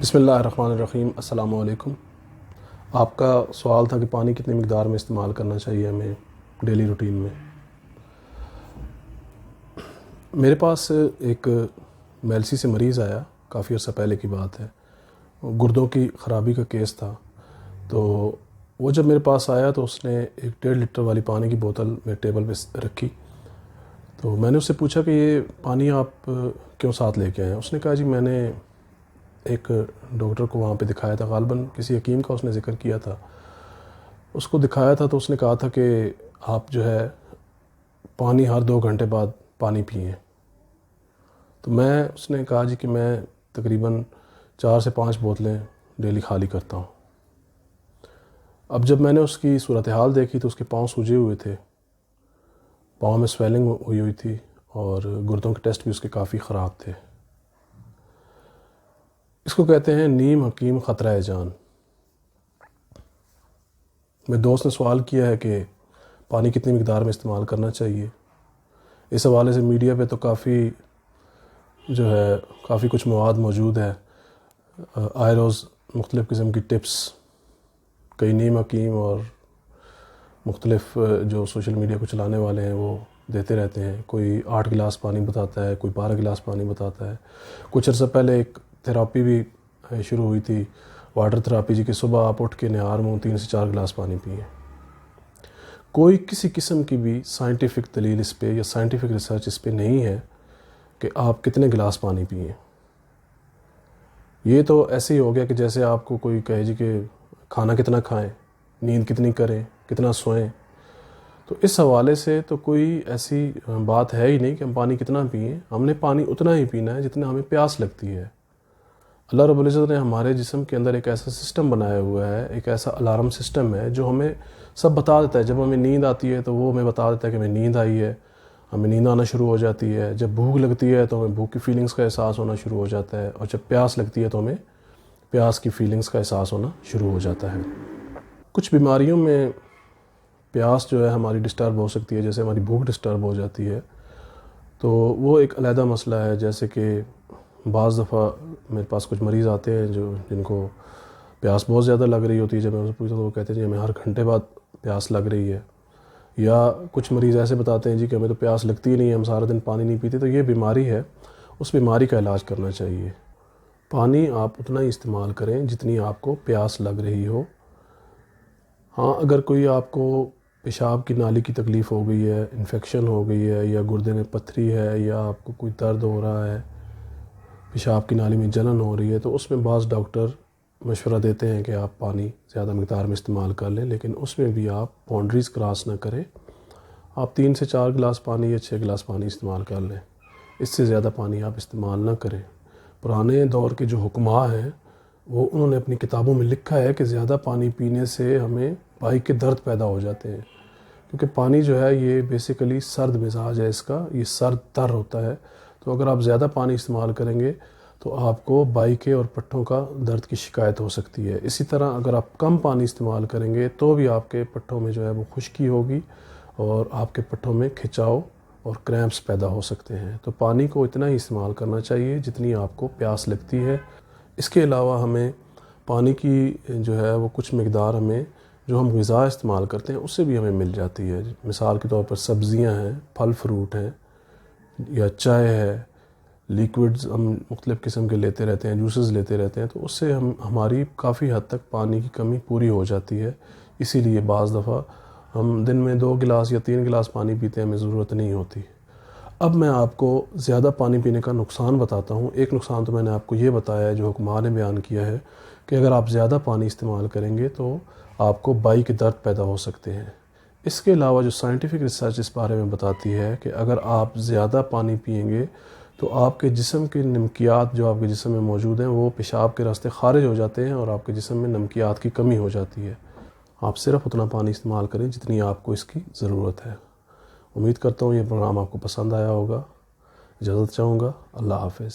بسم اللہ الرحمن الرحیم۔ السلام علیکم۔ آپ کا سوال تھا کہ پانی کتنی مقدار میں استعمال کرنا چاہیے ہمیں ڈیلی روٹین میں۔ میرے پاس ایک میلسی سے مریض آیا، کافی عرصہ پہلے کی بات ہے، گردوں کی خرابی کا کیس تھا۔ تو وہ جب میرے پاس آیا تو اس نے ایک 1.5 لیٹر والی پانی کی بوتل میرے ٹیبل پہ رکھی۔ تو میں نے اس سے پوچھا کہ یہ پانی آپ کیوں ساتھ لے کے آئے ہیں؟ اس نے کہا جی میں نے ایک ڈاکٹر کو وہاں پہ دکھایا تھا، غالباً کسی حکیم کا اس نے ذکر کیا تھا، اس کو دکھایا تھا تو اس نے کہا تھا کہ آپ جو ہے پانی ہر 2 گھنٹے بعد پانی پئیں۔ تو اس نے کہا جی کہ میں تقریباً 4 سے 5 بوتلیں ڈیلی خالی کرتا ہوں۔ اب جب میں نے اس کی صورتحال دیکھی تو اس کے پاؤں سوجے ہوئے تھے، پاؤں میں سویلنگ ہوئی تھی اور گردوں کے ٹیسٹ بھی اس کے کافی خراب تھے۔ اس کو کہتے ہیں نیم حکیم خطرہ جان۔ میرے دوست نے سوال کیا ہے کہ پانی کتنی مقدار میں استعمال کرنا چاہیے۔ اس حوالے سے میڈیا پہ تو کافی کچھ مواد موجود ہے، آئے روز مختلف قسم کی ٹپس کئی نیم حکیم اور مختلف جو سوشل میڈیا کو چلانے والے ہیں وہ دیتے رہتے ہیں۔ کوئی 8 گلاس پانی بتاتا ہے، کوئی 12 گلاس پانی بتاتا ہے۔ کچھ عرصہ پہلے ایک تھراپی بھی شروع ہوئی تھی، واٹر تھراپی، جی کہ صبح آپ اٹھ کے نہار منہ 3 سے 4 گلاس پانی پئیں۔ کوئی کسی قسم کی بھی سائنٹیفک دلیل اس پہ یا سائنٹیفک ریسرچ اس پہ نہیں ہے کہ آپ کتنے گلاس پانی پئیں۔ یہ تو ایسے ہی ہو گیا کہ جیسے آپ کو کوئی کہے جی کہ کھانا کتنا کھائیں، نیند کتنی کریں، کتنا سوئیں۔ تو اس حوالے سے تو کوئی ایسی بات ہے ہی نہیں کہ ہم پانی کتنا پئیں۔ ہم نے پانی اتنا ہی پینا ہے جتنا ہمیں پیاس لگتی ہے۔ اللہ رب العزت نے ہمارے جسم کے اندر ایک ایسا سسٹم بنایا ہوا ہے، ایک ایسا الارم سسٹم ہے جو ہمیں سب بتا دیتا ہے۔ جب ہمیں نیند آتی ہے تو وہ ہمیں بتا دیتا ہے کہ ہمیں نیند آئی ہے، ہمیں نیند آنا شروع ہو جاتی ہے۔ جب بھوک لگتی ہے تو ہمیں بھوک کی فیلنگز کا احساس ہونا شروع ہو جاتا ہے، اور جب پیاس لگتی ہے تو ہمیں پیاس کی فیلنگز کا احساس ہونا شروع ہو جاتا ہے۔ کچھ بیماریوں میں پیاس جو ہے ہماری ڈسٹرب ہو سکتی ہے، جیسے ہماری بھوک ڈسٹرب ہو جاتی ہے، تو وہ ایک علیحدہ مسئلہ ہے۔ جیسے کہ بعض دفعہ میرے پاس کچھ مریض آتے ہیں جن کو پیاس بہت زیادہ لگ رہی ہوتی ہے۔ جب میں ان سے پوچھتا ہوں تو وہ کہتے ہیں جی ہمیں ہر گھنٹے بعد پیاس لگ رہی ہے، یا کچھ مریض ایسے بتاتے ہیں جی کہ ہمیں تو پیاس لگتی ہی نہیں ہے، ہم سارا دن پانی نہیں پیتے۔ تو یہ بیماری ہے، اس بیماری کا علاج کرنا چاہیے۔ پانی آپ اتنا ہی استعمال کریں جتنی آپ کو پیاس لگ رہی ہو۔ ہاں، اگر کوئی آپ کو پیشاب کی نالی کی تکلیف ہو گئی ہے، انفیکشن ہو گئی ہے، یا گردے میں پتھری ہے، یا آپ کو کوئی درد ہو رہا ہے، پیشاب کی نالی میں جلن ہو رہی ہے، تو اس میں بعض ڈاکٹر مشورہ دیتے ہیں کہ آپ پانی زیادہ مقدار میں استعمال کر لیں، لیکن اس میں بھی آپ باؤنڈریز کراس نہ کریں۔ آپ 3 سے 4 گلاس پانی یا 6 گلاس پانی استعمال کر لیں، اس سے زیادہ پانی آپ استعمال نہ کریں۔ پرانے دور کے جو حکماء ہیں وہ انہوں نے اپنی کتابوں میں لکھا ہے کہ زیادہ پانی پینے سے ہمیں بائی کے درد پیدا ہو جاتے ہیں، کیونکہ پانی جو ہے یہ بیسیکلی سرد مزاج ہے، اس کا یہ سرد تر ہوتا ہے۔ تو اگر آپ زیادہ پانی استعمال کریں گے تو آپ کو بائی کے اور پٹھوں کا درد کی شکایت ہو سکتی ہے۔ اسی طرح اگر آپ کم پانی استعمال کریں گے تو بھی آپ کے پٹھوں میں جو ہے وہ خشکی ہوگی، اور آپ کے پٹھوں میں کھچاؤ اور کریمپس پیدا ہو سکتے ہیں۔ تو پانی کو اتنا ہی استعمال کرنا چاہیے جتنی آپ کو پیاس لگتی ہے۔ اس کے علاوہ ہمیں پانی کی جو ہے وہ کچھ مقدار ہمیں جو ہم غذا استعمال کرتے ہیں اس سے بھی ہمیں مل جاتی ہے۔ مثال کے طور پر سبزیاں ہیں، پھل فروٹ ہیں، یا چائے ہے، لیکوڈز ہم مختلف قسم کے لیتے رہتے ہیں، جوسز لیتے رہتے ہیں، تو اس سے ہماری کافی حد تک پانی کی کمی پوری ہو جاتی ہے۔ اسی لیے بعض دفعہ ہم دن میں 2 گلاس یا 3 گلاس پانی پیتے ہیں، ہمیں ضرورت نہیں ہوتی۔ اب میں آپ کو زیادہ پانی پینے کا نقصان بتاتا ہوں۔ ایک نقصان تو میں نے آپ کو یہ بتایا ہے جو حکماء نے بیان کیا ہے کہ اگر آپ زیادہ پانی استعمال کریں گے تو آپ کو بائی کے درد پیدا ہو سکتے ہیں۔ اس کے علاوہ جو سائنٹیفک ریسرچ اس بارے میں بتاتی ہے کہ اگر آپ زیادہ پانی پئیں گے تو آپ کے جسم کے نمکیات جو آپ کے جسم میں موجود ہیں وہ پیشاب کے راستے خارج ہو جاتے ہیں، اور آپ کے جسم میں نمکیات کی کمی ہو جاتی ہے۔ آپ صرف اتنا پانی استعمال کریں جتنی آپ کو اس کی ضرورت ہے۔ امید کرتا ہوں یہ پروگرام آپ کو پسند آیا ہوگا۔ اجازت چاہوں گا۔ اللہ حافظ۔